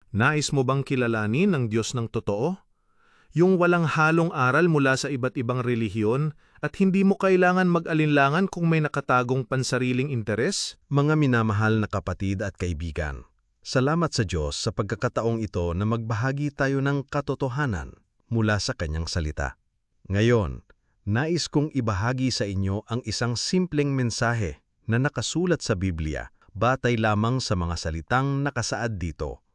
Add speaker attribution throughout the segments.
Speaker 1: Nais mo bang kilalanin ang Diyos ng totoo? Yung walang halong aral mula sa iba't ibang relihiyon at hindi mo kailangan mag-alinlangan kung may nakatagong pansariling interes?
Speaker 2: Mga minamahal na kapatid at kaibigan, salamat sa Diyos sa pagkakataong ito na magbahagi tayo ng katotohanan mula sa Kanyang salita. Ngayon, nais kong ibahagi sa inyo ang isang simpleng mensahe na nakasulat sa Biblia, batay lamang sa mga salitang nakasaad dito,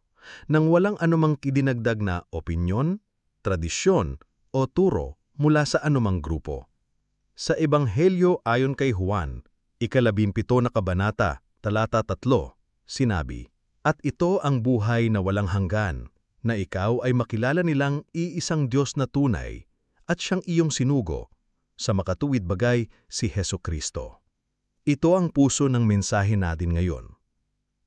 Speaker 2: nang walang anumang idinagdag na opinyon, tradisyon o turo mula sa anumang grupo. Sa Ebanghelyo ayon kay Juan, 17 na kabanata, talata 3, sinabi, "At ito ang buhay na walang hanggan, na ikaw ay makilala nilang iisang Diyos na tunay at siyang iyong sinugo, sa makatuwid bagay si Hesukristo." Ito ang puso ng mensahe natin ngayon.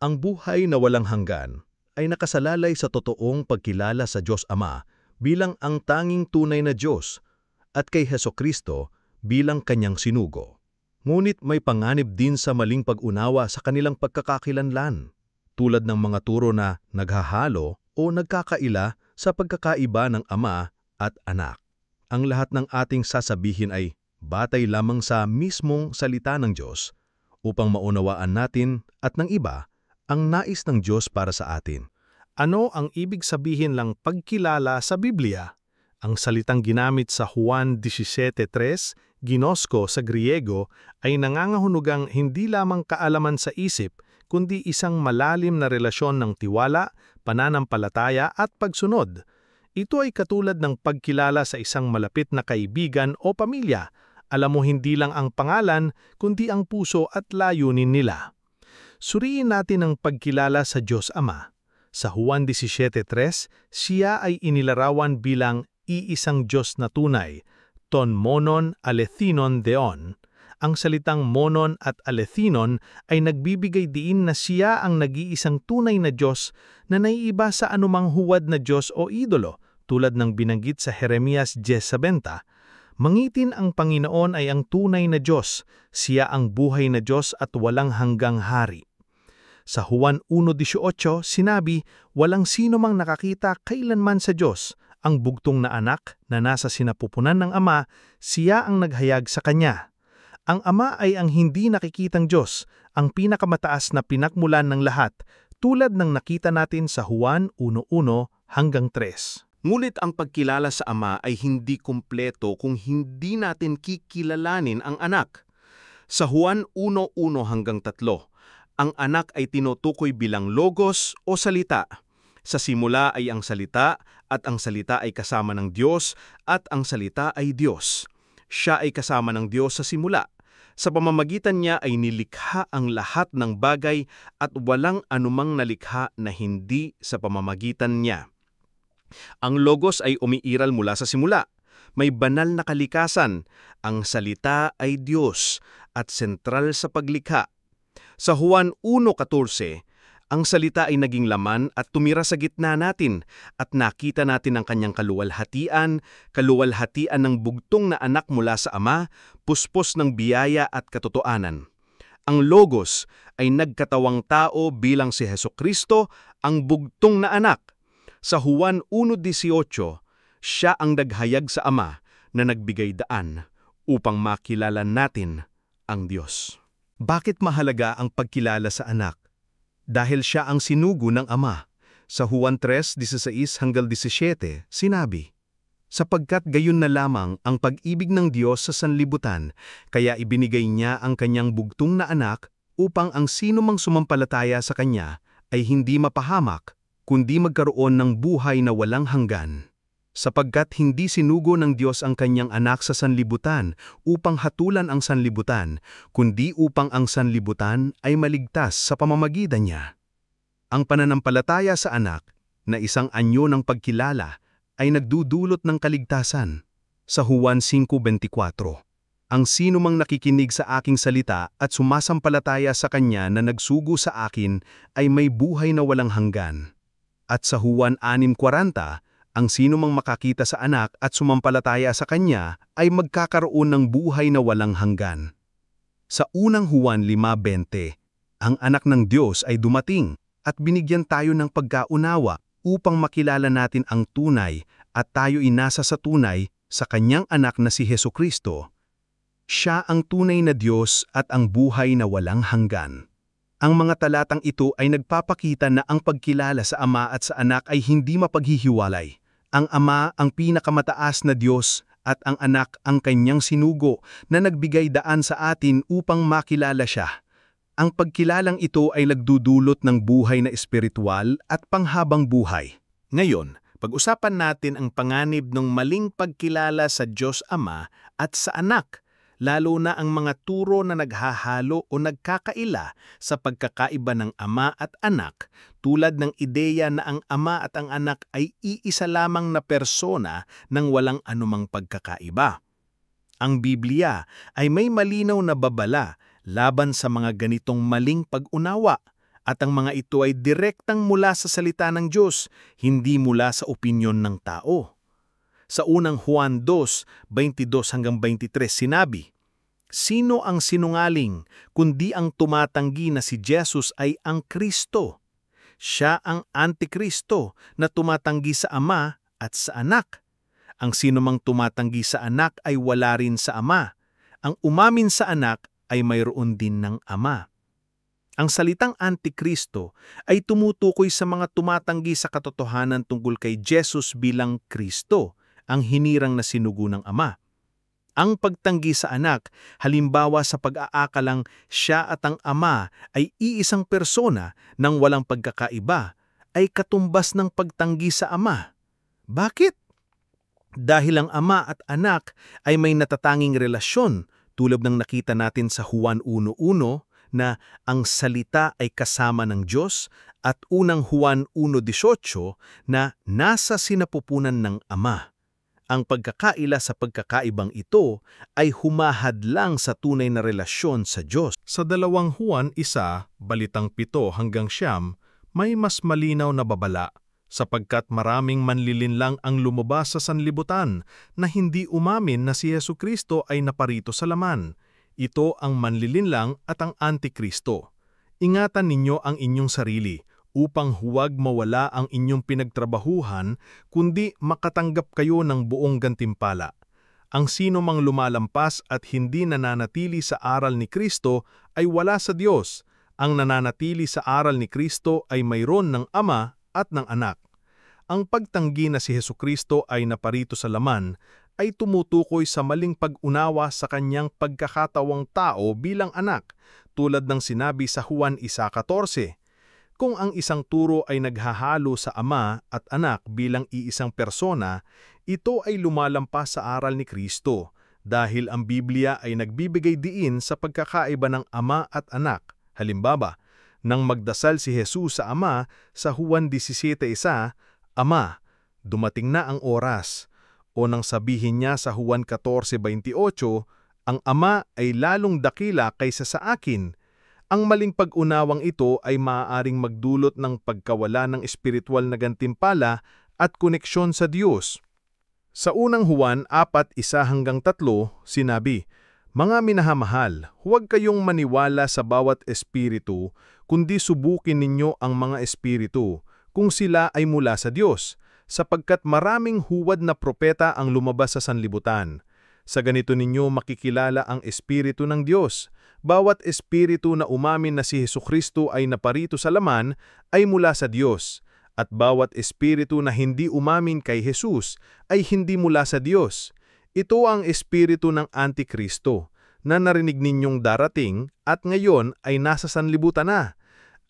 Speaker 2: Ang buhay na walang hanggan ay nakasalalay sa totoong pagkilala sa Diyos Ama bilang ang tanging tunay na Diyos at kay Hesukristo bilang Kanyang sinugo. Ngunit may panganib din sa maling pag-unawa sa kanilang pagkakakilanlan, tulad ng mga turo na naghahalo o nagkakaila sa pagkakaiba ng Ama at Anak. Ang lahat ng ating sasabihin ay batay lamang sa mismong salita ng Diyos upang maunawaan natin at ng iba ang nais ng Diyos para sa atin.
Speaker 1: Ano ang ibig sabihin lang pagkilala sa Biblia? Ang salitang ginamit sa Juan 17:3, ginosko sa Griego, ay nangangahulugang hindi lamang kaalaman sa isip, kundi isang malalim na relasyon ng tiwala, pananampalataya at pagsunod. Ito ay katulad ng pagkilala sa isang malapit na kaibigan o pamilya. Alam mo hindi lang ang pangalan, kundi ang puso at layunin nila. Suriin natin ang pagkilala sa Diyos Ama. Sa Juan 17:3, siya ay inilarawan bilang iisang Diyos na tunay, ton monon alethinon deon. Ang salitang monon at alethinon ay nagbibigay diin na siya ang nag-iisang tunay na Diyos na naiiba sa anumang huwad na Diyos o idolo, tulad ng binanggit sa Jeremias 10:70. Mangitin ang Panginoon ay ang tunay na Diyos, siya ang buhay na Diyos at walang hanggang hari. Sa Juan 1:18, sinabi, walang sino mang nakakita kailanman sa Diyos. Ang bugtong na anak na nasa sinapupunan ng Ama, siya ang naghayag sa Kanya. Ang Ama ay ang hindi nakikitang Diyos, ang pinakamataas na pinakmulan ng lahat, tulad ng nakita natin sa Juan 1:1-3.
Speaker 3: Ngunit ang pagkilala sa Ama ay hindi kumpleto kung hindi natin kikilalanin ang anak. Sa Juan 1:1-3, ang anak ay tinutukoy bilang logos o salita. Sa simula ay ang salita, at ang salita ay kasama ng Diyos, at ang salita ay Diyos. Siya ay kasama ng Diyos sa simula. Sa pamamagitan niya ay nilikha ang lahat ng bagay at walang anumang nalikha na hindi sa pamamagitan niya. Ang logos ay umiiral mula sa simula. May banal na kalikasan. Ang salita ay Diyos at sentral sa paglikha. Sa Juan 1:14, ang salita ay naging laman at tumira sa gitna natin at nakita natin ang kanyang kaluwalhatian ng bugtong na anak mula sa Ama, puspos ng biyaya at katotohanan. Ang logos ay nagkatawang tao bilang si Hesukristo, ang bugtong na anak. Sa Juan 1:18, siya ang naghayag sa Ama na nagbigay daan upang makilala natin ang Diyos.
Speaker 2: Bakit mahalaga ang pagkilala sa anak? Dahil siya ang sinugo ng Ama. Sa Juan 3:16-17, sinabi, "Sapagkat gayon na lamang ang pag-ibig ng Diyos sa sanlibutan, kaya ibinigay niya ang kanyang bugtong na anak upang ang sino mang sumampalataya sa kanya ay hindi mapahamak, kundi magkaroon ng buhay na walang hanggan. Sapagkat hindi sinugo ng Diyos ang kanyang anak sa sanlibutan upang hatulan ang sanlibutan, kundi upang ang sanlibutan ay maligtas sa pamamagitan niya." Ang pananampalataya sa anak, na isang anyo ng pagkilala, ay nagdudulot ng kaligtasan. Sa Juan 5:24, "Ang sino mang nakikinig sa aking salita at sumasampalataya sa kanya na nagsugo sa akin ay may buhay na walang hanggan." At sa Juan 6:40, "Ang sino mang makakita sa anak at sumampalataya sa kanya ay magkakaroon ng buhay na walang hanggan." Sa unang Juan 5:20, ang anak ng Diyos ay dumating at binigyan tayo ng pagkaunawa upang makilala natin ang tunay at tayo inasa sa tunay sa kanyang anak na si Hesukristo. Siya ang tunay na Diyos at ang buhay na walang hanggan. Ang mga talatang ito ay nagpapakita na ang pagkilala sa Ama at sa Anak ay hindi mapaghihiwalay. Ang Ama ang pinakamataas na Diyos at ang Anak ang kanyang sinugo na nagbigay daan sa atin upang makilala siya. Ang pagkilalang ito ay nagdudulot ng buhay na espiritual at panghabang buhay.
Speaker 1: Ngayon, pag-usapan natin ang panganib ng maling pagkilala sa Diyos Ama at sa Anak, lalo na ang mga turo na naghahalo o nagkakaila sa pagkakaiba ng Ama at Anak, tulad ng ideya na ang Ama at ang Anak ay iisa lamang na persona ng walang anumang pagkakaiba. Ang Biblia ay may malinaw na babala laban sa mga ganitong maling pag-unawa, at ang mga ito ay direktang mula sa salita ng Diyos, hindi mula sa opinyon ng tao. Sa unang Juan 2:22-23 sinabi, "Sino ang sinungaling, kundi ang tumatanggi na si Jesus ay ang Kristo? Siya ang Antikristo na tumatanggi sa Ama at sa Anak. Ang sinumang tumatanggi sa Anak ay wala rin sa Ama. Ang umamin sa Anak ay mayroon din ng Ama." Ang salitang Antikristo ay tumutukoy sa mga tumatanggi sa katotohanan tungkol kay Jesus bilang Kristo, ang hinirang na sinugo ng Ama. Ang pagtanggi sa Anak, halimbawa sa pag-aakalang siya at ang Ama ay iisang persona ng walang pagkakaiba, ay katumbas ng pagtanggi sa Ama. Bakit? Dahil ang Ama at Anak ay may natatanging relasyon, tulad ng nakita natin sa Juan 1:1 na ang salita ay kasama ng Diyos, at unang Juan 1:18 na nasa sinapupunan ng Ama. Ang pagkakaila sa pagkakaibang ito ay humahadlang sa tunay na relasyon sa Diyos.
Speaker 3: Sa 2 Juan 1:7-9, may mas malinaw na babala, sapagkat maraming manlilinlang ang lumabas sa sanlibutan na hindi umamin na si Hesukristo ay naparito sa laman. Ito ang manlilinlang at ang Antikristo. Ingatan ninyo ang inyong sarili upang huwag mawala ang inyong pinagtrabahuhan, kundi makatanggap kayo ng buong gantimpala. Ang sino mang lumalampas at hindi nananatili sa aral ni Kristo ay wala sa Diyos. Ang nananatili sa aral ni Kristo ay mayroon ng Ama at ng Anak. Ang pagtanggi na si Hesukristo ay naparito sa laman ay tumutukoy sa maling pag-unawa sa kanyang pagkakatawang tao bilang anak, tulad ng sinabi sa Juan 1:14. Kung ang isang turo ay naghahalo sa Ama at Anak bilang iisang persona, ito ay lumalampas sa aral ni Kristo, dahil ang Biblia ay nagbibigay diin sa pagkakaiba ng Ama at Anak. Halimbawa, nang magdasal si Jesus sa Ama sa Juan 17:1, "Ama, dumating na ang oras." O nang sabihin niya sa Juan 14:28, "Ang Ama ay lalong dakila kaysa sa akin." Ang maling pag-unawang ito ay maaaring magdulot ng pagkawala ng espiritual na gantimpala at koneksyon sa Diyos. Sa unang Juan 4:1-3, sinabi, "Mga minahamahal, huwag kayong maniwala sa bawat espiritu, kundi subukin ninyo ang mga espiritu, kung sila ay mula sa Diyos, sapagkat maraming huwad na propeta ang lumabas sa sanlibutan. Sa ganito ninyo makikilala ang espiritu ng Diyos. Bawat espiritu na umamin na si Hesukristo ay naparito sa laman ay mula sa Diyos, at bawat espiritu na hindi umamin kay Jesus ay hindi mula sa Diyos. Ito ang espiritu ng Antikristo, na narinig ninyong darating at ngayon ay nasa sanlibutan na."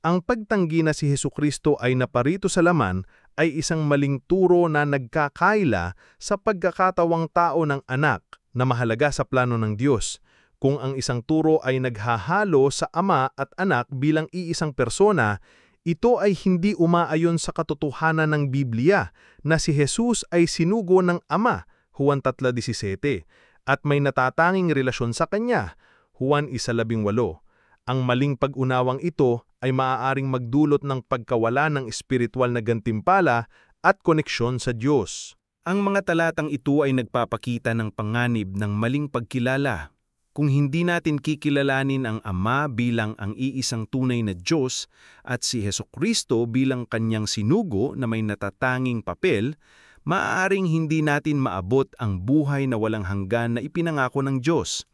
Speaker 3: Ang pagtanggi na si Hesukristo ay naparito sa laman ay isang maling turo na nagkakaila sa pagkakatawang tao ng anak na mahalaga sa plano ng Diyos. Kung ang isang turo ay naghahalo sa Ama at Anak bilang iisang persona, ito ay hindi umaayon sa katotohanan ng Biblia na si Jesus ay sinugo ng Ama, Juan 3:17, at may natatanging relasyon sa Kanya, Juan 1:18. Ang maling pag-unawang ito ay maaaring magdulot ng pagkawala ng espiritual na gantimpala at koneksyon sa Diyos.
Speaker 1: Ang mga talatang ito ay nagpapakita ng panganib ng maling pagkilala.
Speaker 3: Kung hindi natin kikilalanin ang Ama bilang ang iisang tunay na Diyos at si Hesukristo bilang kanyang sinugo na may natatanging papel, maaaring hindi natin maabot ang buhay na walang hanggan na ipinangako ng Diyos.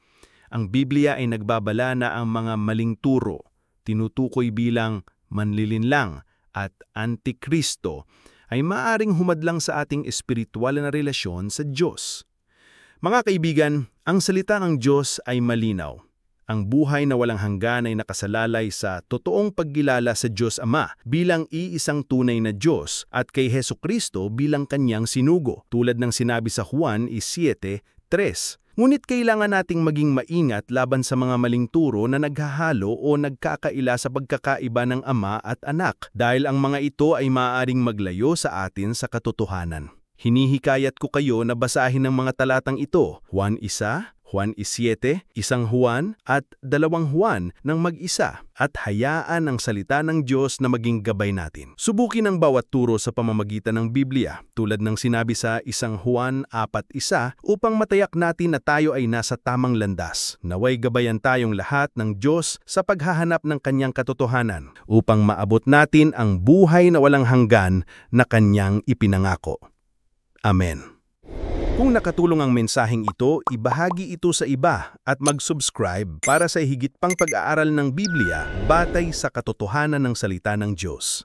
Speaker 3: Ang Biblia ay nagbabala na ang mga maling turo, tinutukoy bilang manlilinlang at antikristo, ay maaaring humadlang sa ating espiritual na relasyon sa Diyos. Mga kaibigan, ang salita ng Diyos ay malinaw. Ang buhay na walang hanggan ay nakasalalay sa totoong pagkilala sa Diyos Ama bilang iisang tunay na Diyos at kay Hesukristo bilang kanyang sinugo, tulad ng sinabi sa Juan 7:3. Ngunit kailangan nating maging maingat laban sa mga maling turo na naghahalo o nagkakaila sa pagkakaiba ng Ama at Anak dahil ang mga ito ay maaaring maglayo sa atin sa katotohanan. Hinihikayat ko kayo na basahin ang mga talatang ito, Juan 1, Juan 7, 1 Juan at 2 Juan ng mag-isa at hayaan ang salita ng Diyos na maging gabay natin. Subukin ang bawat turo sa pamamagitan ng Biblia, tulad ng sinabi sa 1 Juan 4:1 upang matayak natin na tayo ay nasa tamang landas. Naway gabayan tayong lahat ng Diyos sa paghahanap ng kanyang katotohanan upang maabot natin ang buhay na walang hanggan na kanyang ipinangako. Amen. Kung nakatulong ang mensaheng ito, ibahagi ito sa iba at mag-subscribe para sa higit pang pag-aaral ng Biblia batay sa katotohanan ng salita ng Diyos.